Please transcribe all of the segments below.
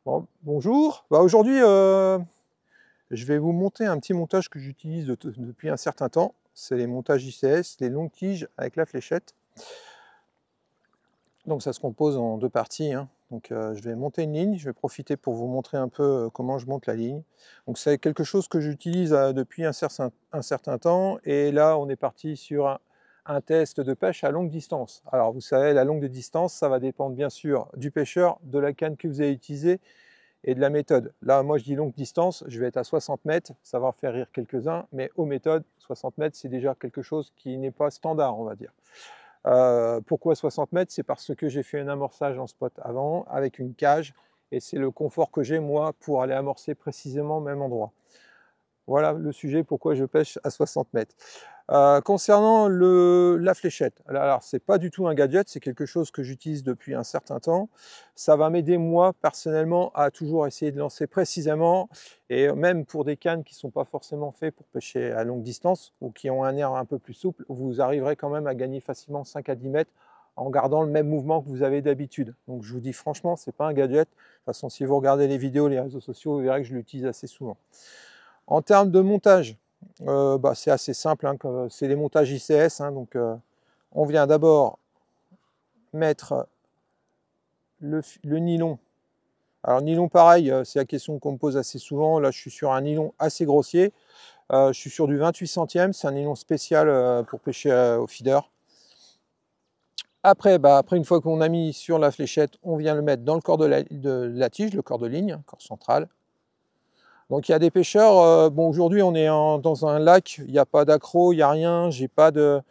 Bon, bonjour, aujourd'hui je vais vous montrer un petit montage que j'utilise depuis un certain temps. C'est les montages ICS, les longues tiges avec la fléchette. Donc ça se compose en deux parties, hein. Donc je vais monter une ligne, je vais profiter pour vous montrer un peu comment je monte la ligne. Donc c'est quelque chose que j'utilise depuis un certain temps, et là on est parti sur un test de pêche à longue distance. Alors vous savez, la longue distance, ça va dépendre bien sûr du pêcheur, de la canne que vous avez utilisée et de la méthode. Là, moi, je dis longue distance, je vais être à 60 mètres, ça va en faire rire quelques-uns, mais aux méthodes, 60 mètres, c'est déjà quelque chose qui n'est pas standard, on va dire. Pourquoi 60 mètres? C'est parce que j'ai fait un amorçage en spot avant, avec une cage, et c'est le confort que j'ai, moi, pour aller amorcer précisément au même endroit. Voilà le sujet, pourquoi je pêche à 60 mètres. Concernant la fléchette, alors c'est pas du tout un gadget, c'est quelque chose que j'utilise depuis un certain temps. Ça va m'aider moi personnellement à toujours essayer de lancer précisément, et même pour des cannes qui sont pas forcément faits pour pêcher à longue distance ou qui ont un air un peu plus souple, vous arriverez quand même à gagner facilement 5 à 10 mètres en gardant le même mouvement que vous avez d'habitude. Donc je vous dis franchement, c'est pas un gadget. De toute façon, si vous regardez les vidéos, les réseaux sociaux, vous verrez que je l'utilise assez souvent. En termes de montage, c'est assez simple, hein, c'est les montages ICS, hein, donc on vient d'abord mettre le nylon. Alors nylon pareil, c'est la question qu'on me pose assez souvent. Là je suis sur un nylon assez grossier, je suis sur du 28 centièmes, c'est un nylon spécial pour pêcher au feeder. Après, après une fois qu'on a mis sur la fléchette, on vient le mettre dans le corps de la tige, le corps de ligne, corps central. Donc il y a des pêcheurs, bon aujourd'hui on est dans un lac, il n'y a pas d'accro, il n'y a rien, j'ai pas de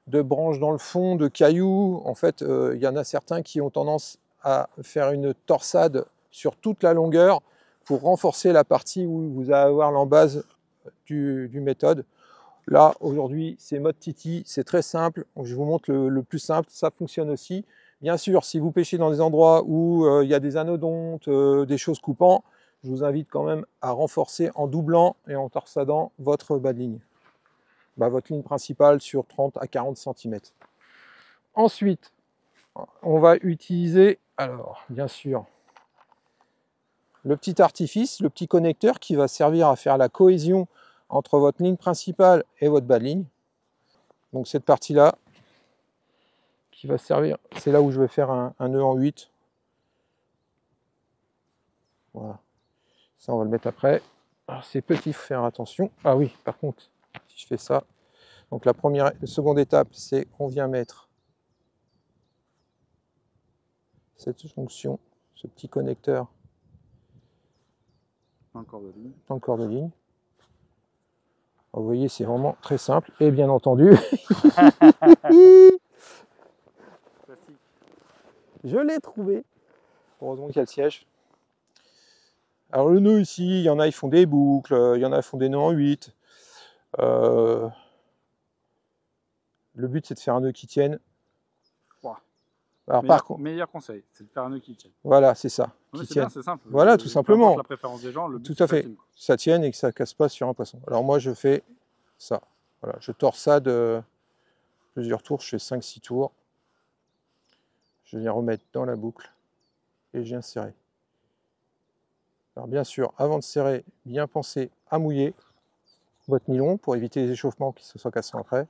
branches dans le fond, de cailloux. En fait, il y en a certains qui ont tendance à faire une torsade sur toute la longueur pour renforcer la partie où vous allez avoir l'embase du méthode. Là aujourd'hui c'est mode Titi, c'est très simple, je vous montre le plus simple, ça fonctionne aussi. Bien sûr, si vous pêchez dans des endroits où il y a des anodontes, des choses coupant, je vous invite quand même à renforcer en doublant et en torsadant votre bas de ligne. Votre ligne principale sur 30 à 40 cm. Ensuite, on va utiliser, alors bien sûr, le petit artifice, le petit connecteur qui va servir à faire la cohésion entre votre ligne principale et votre bas de ligne. Donc cette partie-là, qui va servir, c'est là où je vais faire un nœud en 8. Voilà. Ça, on va le mettre après. Alors c'est petit, il faut faire attention. Ah oui, par contre, si je fais ça, donc la seconde étape, c'est on vient mettre cette jonction, ce petit connecteur dans le corps de ligne. Dans le corps de ligne. Vous voyez, c'est vraiment très simple. Et bien entendu, je l'ai trouvé. Heureusement qu'il y a le siège. Alors le nœud ici, il y en a, ils font des boucles, il y en a, ils font des nœuds en 8. Le but, c'est de faire un nœud qui tienne. Wow. Alors, par contre, meilleur conseil, c'est de faire un nœud qui tienne. Voilà, c'est ça. C'est bien, c'est simple. Voilà, tout simplement. La préférence des gens, le but, tout à fait. Que ça tienne et que ça ne casse pas sur un poisson. Alors moi, je fais ça. Voilà, je torsade plusieurs tours, je fais 5-6 tours. Je viens remettre dans la boucle et je viens serrer. Alors bien sûr, avant de serrer, bien penser à mouiller votre nylon pour éviter les échauffements qui se soient cassés après.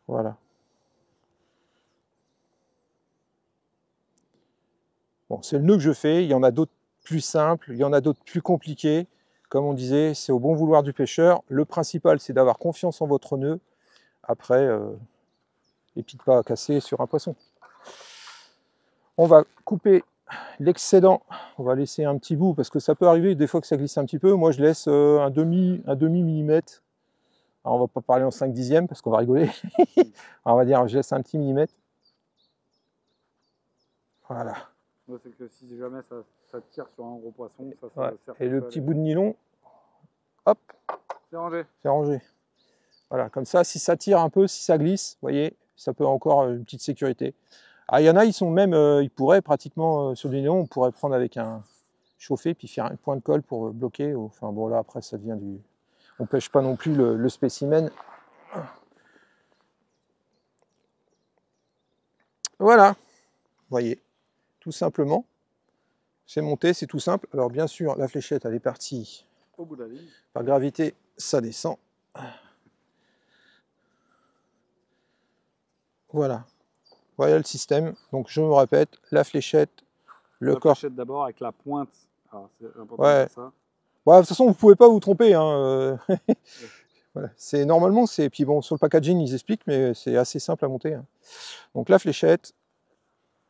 Voilà. Bon, c'est le nœud que je fais, il y en a d'autres plus simples, il y en a d'autres plus compliqués. Comme on disait, c'est au bon vouloir du pêcheur. Le principal, c'est d'avoir confiance en votre nœud. Après, et puis de ne pas casser sur un poisson. On va couper l'excédent, on va laisser un petit bout, parce que ça peut arriver des fois que ça glisse un petit peu. Moi, je laisse un demi millimètre. Alors, on va pas parler en 5/10, parce qu'on va rigoler. Alors, on va dire, je laisse un petit millimètre. Voilà. C'est que si jamais ça tire sur un gros poisson, ça ouais. Et le petit bout de nylon, hop, c'est rangé. C'est rangé. Voilà, comme ça, si ça tire un peu, si ça glisse, vous voyez, ça peut encore une petite sécurité. Ah, il y en a, ils sont même, ils pourraient pratiquement, sur du nylon, on pourrait prendre avec un chauffé, puis faire un point de colle pour bloquer. Enfin bon, là, après, ça devient du... On ne pêche pas non plus le spécimen. Voilà, vous voyez, tout simplement. C'est monté, c'est tout simple. Alors bien sûr, la fléchette, elle est partie Au bout de la ligne. par gravité, ça descend. Voilà. Voilà le système. Donc je me répète, la fléchette, le La corps. fléchette d'abord avec la pointe. Alors, c'est important Ouais. de faire ça. Ouais, de toute façon, vous pouvez pas vous tromper. Hein. Voilà. Normalement, c'est. Puis bon, sur le packaging, ils expliquent, mais c'est assez simple à monter. Hein. Donc la fléchette,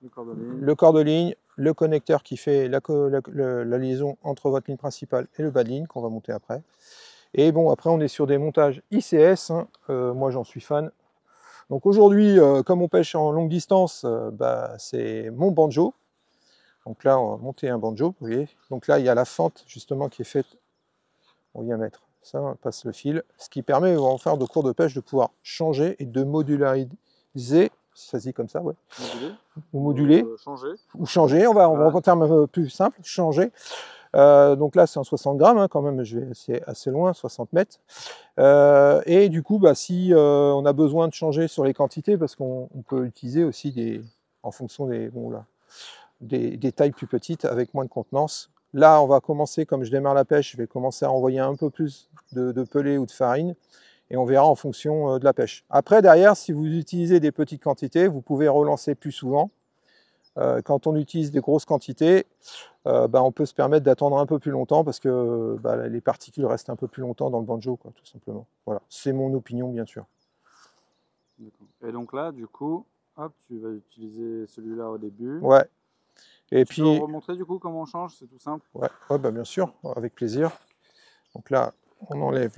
Le corps de ligne. le corps de ligne, le connecteur qui fait la liaison entre votre ligne principale et le bas de ligne qu'on va monter après. Et bon, après, on est sur des montages ICS. Hein. Moi, j'en suis fan. Donc aujourd'hui, comme on pêche en longue distance, c'est mon banjo. Donc là, on va monter un banjo, vous voyez. Donc là, il y a la fente justement qui est faite. On vient mettre ça, on passe le fil. Ce qui permet, en faire de cours de pêche, de pouvoir changer et de modulariser. Ça se dit comme ça, ouais. Moduler. Ou moduler. Changer. Ou changer, on va en termes plus simples, changer. Donc là, c'est en 60 grammes, hein, quand même, c'est assez loin, 60 mètres. Et du coup, si on a besoin de changer sur les quantités, parce qu'on peut utiliser aussi en fonction des tailles plus petites, avec moins de contenance. Là, on va commencer, comme je démarre la pêche, je vais commencer à envoyer un peu plus de pelé ou de farine, et on verra en fonction de la pêche. Après, derrière, si vous utilisez des petites quantités, vous pouvez relancer plus souvent. Quand on utilise des grosses quantités, on peut se permettre d'attendre un peu plus longtemps parce que les particules restent un peu plus longtemps dans le banjo, quoi, tout simplement. Voilà, c'est mon opinion, bien sûr. Et donc là, du coup, hop, tu vas utiliser celui-là au début. Ouais. Et tu peux remontrer du coup comment on change, c'est tout simple. Ouais, bien sûr, avec plaisir. Donc là, on enlève.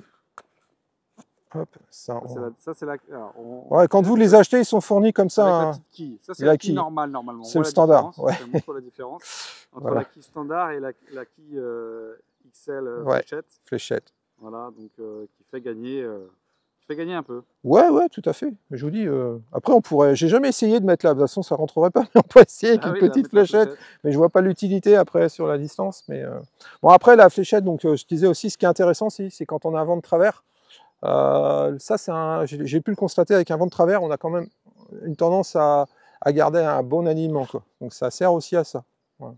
Hop, ça. Ça c'est la. Ouais, quand vous les achetez, ils sont fournis comme ça. Avec la petite quille. Ça c'est la quille normale normalement. C'est le standard. Ouais. Ça montre la différence entre la quille standard et la quille XL fléchette. Voilà, donc qui fait gagner un peu. Ouais, tout à fait. Mais je vous dis, après on pourrait. J'ai jamais essayé de mettre là. De toute façon, ça rentrerait pas. Mais on peut essayer avec une petite fléchette. Mais je vois pas l'utilité après sur la distance. Mais bon, après la fléchette, donc je disais aussi, ce qui est intéressant, c'est quand on a un vent de travers. Ça, j'ai pu le constater avec un vent de travers, on a quand même une tendance à garder un bon alignement, quoi. Donc ça sert aussi à ça. Voilà.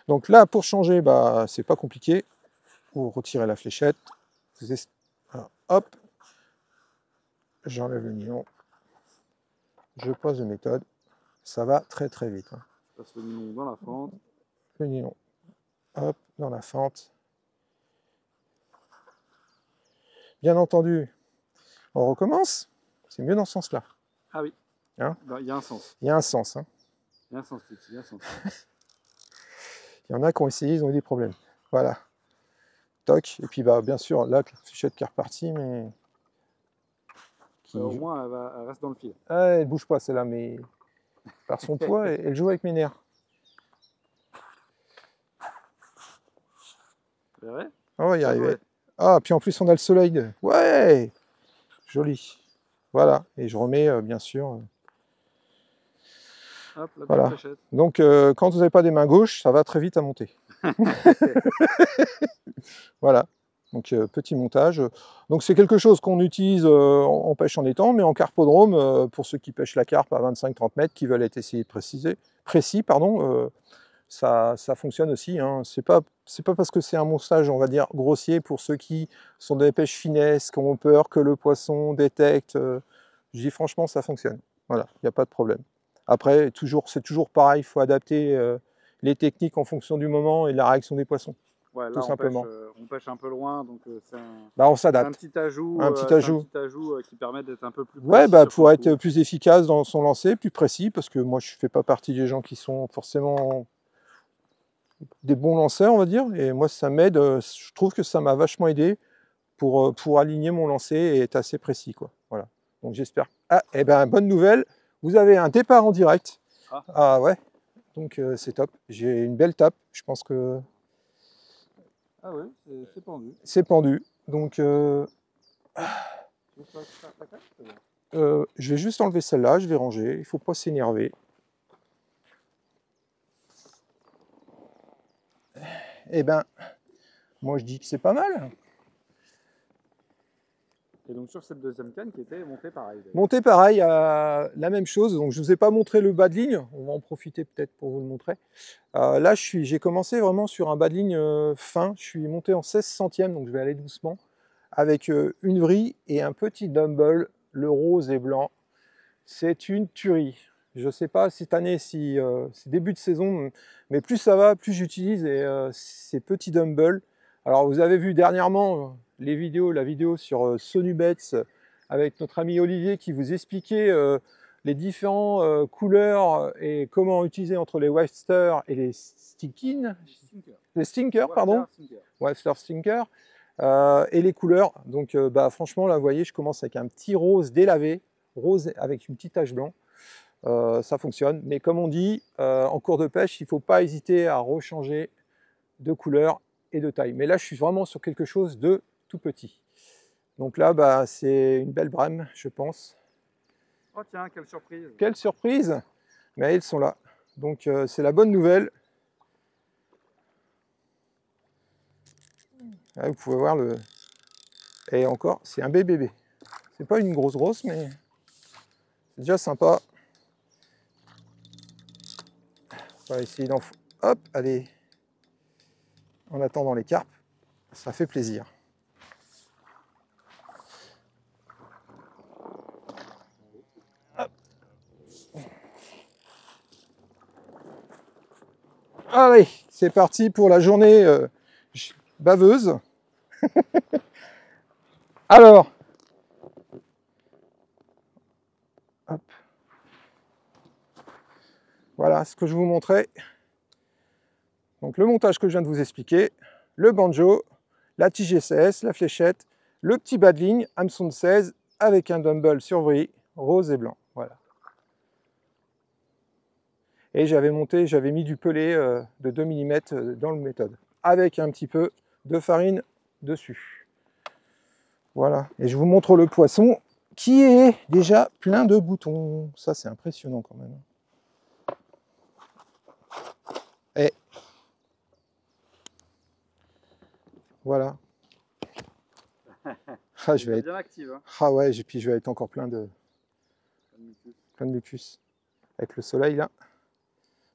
Donc là, pour changer, c'est pas compliqué. Vous retirez la fléchette. Alors, hop, j'enlève le nylon. Je pose de méthode. Ça va très très vite. Hein. Je passe le nylon dans la fente. Le nylon, hop, dans la fente. Bien entendu, on recommence. C'est mieux dans ce sens-là. Ah oui. Hein, il y a un sens. Il y a un sens. Hein. Il y a un sens, il y a un sens. Il y en a qui ont essayé, ils ont eu des problèmes. Voilà. Toc. Et puis bien sûr, là, la fléchette qui est repartie, mais. Au moins, elle reste dans le fil. Ah, elle ne bouge pas, celle-là, mais par son poids, elle joue avec mes nerfs. Vous verrez ? On va y arriver. Ah, puis en plus, on a le soleil. Ouais, joli. Voilà. Et je remets, bien sûr. Hop, la voilà. fléchette. Donc, quand vous n'avez pas des mains gauches, ça va très vite à monter. Voilà. Donc, petit montage. Donc, c'est quelque chose qu'on utilise en pêche en étang, mais en carpodrome, pour ceux qui pêchent la carpe à 25-30 mètres, qui veulent être essayés de précis, ça fonctionne aussi. Hein. C'est pas parce que c'est un montage, on va dire, grossier pour ceux qui sont des pêches finesses, qui ont peur que le poisson détecte. Je dis franchement, ça fonctionne. Voilà, il n'y a pas de problème. Après, c'est toujours pareil, il faut adapter les techniques en fonction du moment et de la réaction des poissons. Ouais, là, tout simplement. On pêche un peu loin, donc c'est on s'adapte. un petit ajout, qui permet d'être un peu plus précis. Ouais, pour être plus efficace dans son lancer, plus précis, parce que moi, je ne fais pas partie des gens qui sont forcément des bons lanceurs, on va dire, et moi, ça m'aide. Je trouve que ça m'a vachement aidé pour aligner mon lancer et être assez précis, quoi. Voilà. Donc, j'espère. Ah, et bonne nouvelle, vous avez un départ en direct. Ah ouais. Donc, c'est top. J'ai une belle tape. Je pense que. Ah oui, c'est pendu. C'est pendu. Donc, je vais juste enlever celle-là, je vais ranger. Il ne faut pas s'énerver. Eh ben, moi je dis que c'est pas mal. Et donc sur cette deuxième canne qui était montée pareil. Montée pareil, la même chose. Donc je ne vous ai pas montré le bas de ligne. On va en profiter peut-être pour vous le montrer. Là, j'ai commencé vraiment sur un bas de ligne fin. Je suis monté en 16 centièmes, donc je vais aller doucement. Avec une vrille et un petit dumbbell, le rose et blanc. C'est une tuerie. Je ne sais pas cette année si c'est début de saison, mais plus ça va, plus j'utilise ces petits dumbbells. Alors vous avez vu dernièrement la vidéo sur Sonubets avec notre ami Olivier qui vous expliquait les différentes couleurs et comment utiliser entre les Webster et les Stinker, pardon. Webster Stinker. Et les couleurs. Donc franchement là vous voyez, je commence avec un petit rose délavé, rose avec une petite tache blanc. Ça fonctionne, mais comme on dit en cours de pêche, il ne faut pas hésiter à rechanger de couleur et de taille. Mais là, je suis vraiment sur quelque chose de tout petit. Donc là, c'est une belle brème, je pense. Oh tiens, quelle surprise! Quelle surprise! Mais ils sont là. Donc c'est la bonne nouvelle. Là, vous pouvez voir le... Et encore, c'est un bébé. C'est pas une grosse, mais c'est déjà sympa. On va essayer d'en... Hop, allez. En attendant les carpes, ça fait plaisir. Hop. Allez, c'est parti pour la journée baveuse. Alors, hop. Voilà ce que je vous montrais. Donc le montage que je viens de vous expliquer, le banjo, la TGCS, la fléchette, le petit bas de ligne, hameçon de 16 avec un dumbbell sur vrille, rose et blanc. Voilà. Et j'avais mis du pelé de 2 mm dans le méthode, avec un petit peu de farine dessus. Voilà. Et je vous montre le poisson qui est déjà plein de boutons. Ça, c'est impressionnant quand même. Et voilà. Ah, je vais être bien active. Hein. Ah ouais, et puis je vais être encore plein de mucus. Avec le soleil là.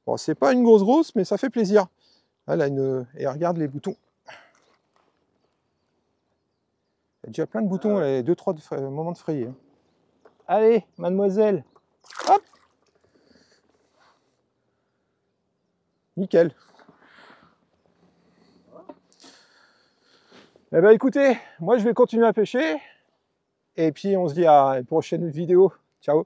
Bon, c'est pas une grosse, mais ça fait plaisir. Elle a et regarde les boutons. Il y a déjà plein de boutons, elle a 2-3 moments de frayer. Allez, mademoiselle. Hop. Nickel. Eh bien écoutez, moi je vais continuer à pêcher. Et puis on se dit à une prochaine vidéo. Ciao.